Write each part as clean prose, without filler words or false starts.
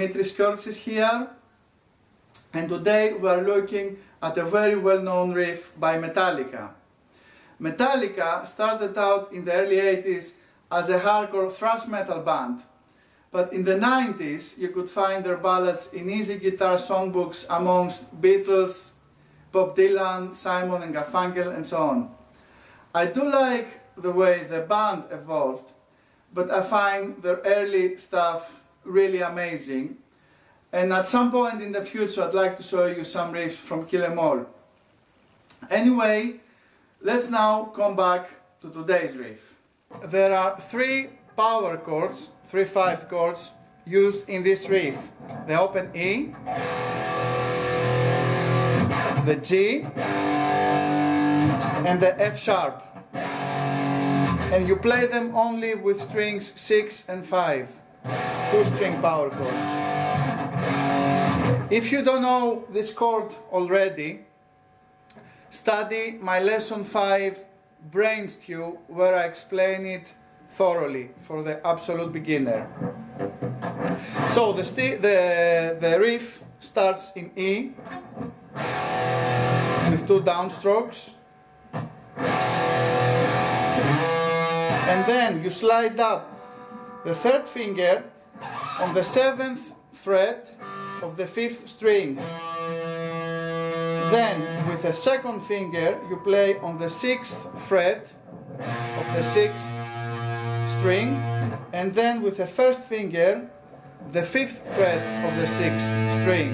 Dimitris Kyortsis here, and today we are looking at a very well-known riff by Metallica. Metallica started out in the early 80s as a hardcore thrash metal band, but in the 90s you could find their ballads in easy guitar songbooks amongst Beatles, Bob Dylan, Simon and Garfunkel and so on. I do like the way the band evolved, but I find their early stuff really amazing, and at some point in the future I'd like to show you some riffs from Kill 'Em All. Anyway, let's now come back to today's riff. There are three power chords, 3/5 chords, used in this riff. The open E, the G, and the F sharp. And you play them only with strings 6 and 5, 2-string power chords. If you don't know this chord already, study my lesson 5 Brain Stew, where I explain it thoroughly for the absolute beginner. So the riff starts in E with 2 downstrokes, and then you slide up the 3rd finger on the 7th fret of the 5th string. Then with the 2nd finger you play on the 6th fret of the 6th string, and then with the 1st finger the 5th fret of the 6th string.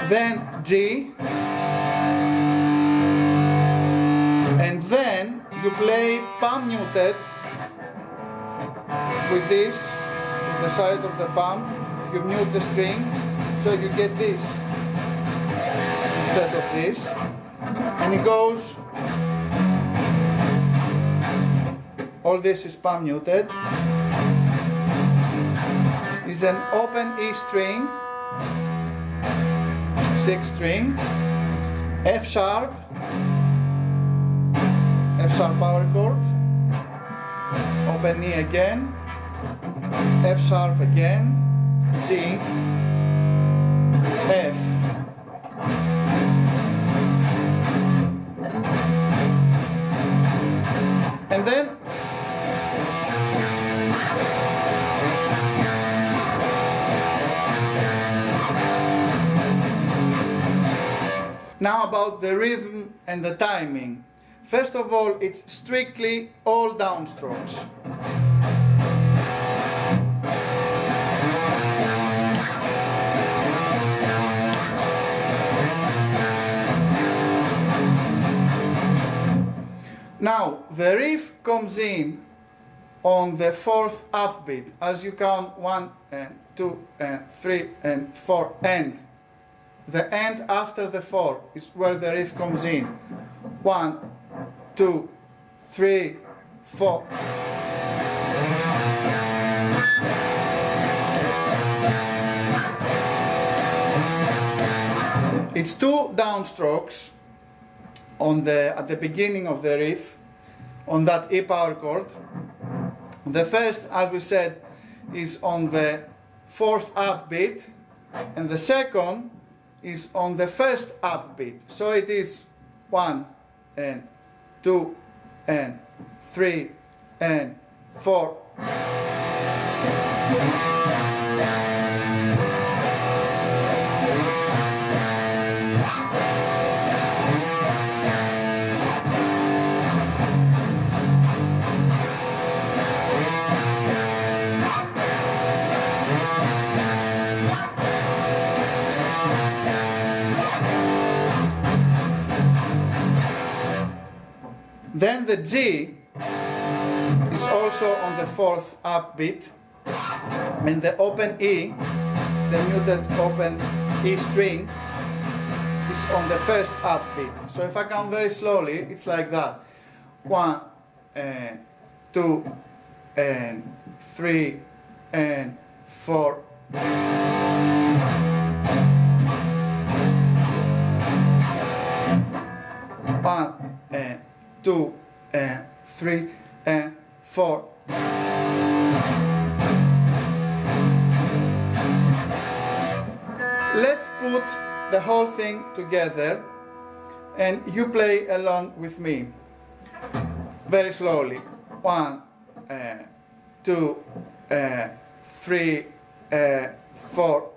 Then G, and then you play palm muted with this, with the side of the palm, you mute the string, so you get this instead of this, and it goes, all this is palm muted, is an open E string, 6th string, F sharp power chord, open E again, F sharp again, G, F. And then now about the rhythm and the timing. First of all, it's strictly all downstrokes. Now, the riff comes in on the 4th upbeat, as you count 1 and 2 and 3 and 4, and the end after the 4 is where the riff comes in. 1, 2, 3, 4. It's 2 downstrokes at the beginning of the riff on that E power chord. The first, as we said, is on the 4th upbeat, and the second is on the 1st upbeat. So it is 1 and 2 and 3 and 4. Then the G is also on the 4th upbeat, and the open E, the muted open E string, is on the 1st upbeat. So if I count very slowly, it's like that. 1 and 2 and 3 and 4. 2, 3, 4. Let's put the whole thing together and you play along with me. Very slowly. 1, 2, 3, 4.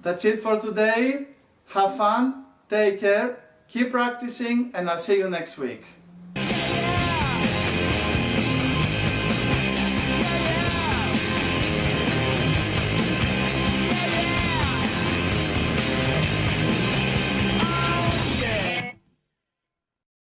That's it for today. Have fun, take care, keep practicing, and I'll see you next week.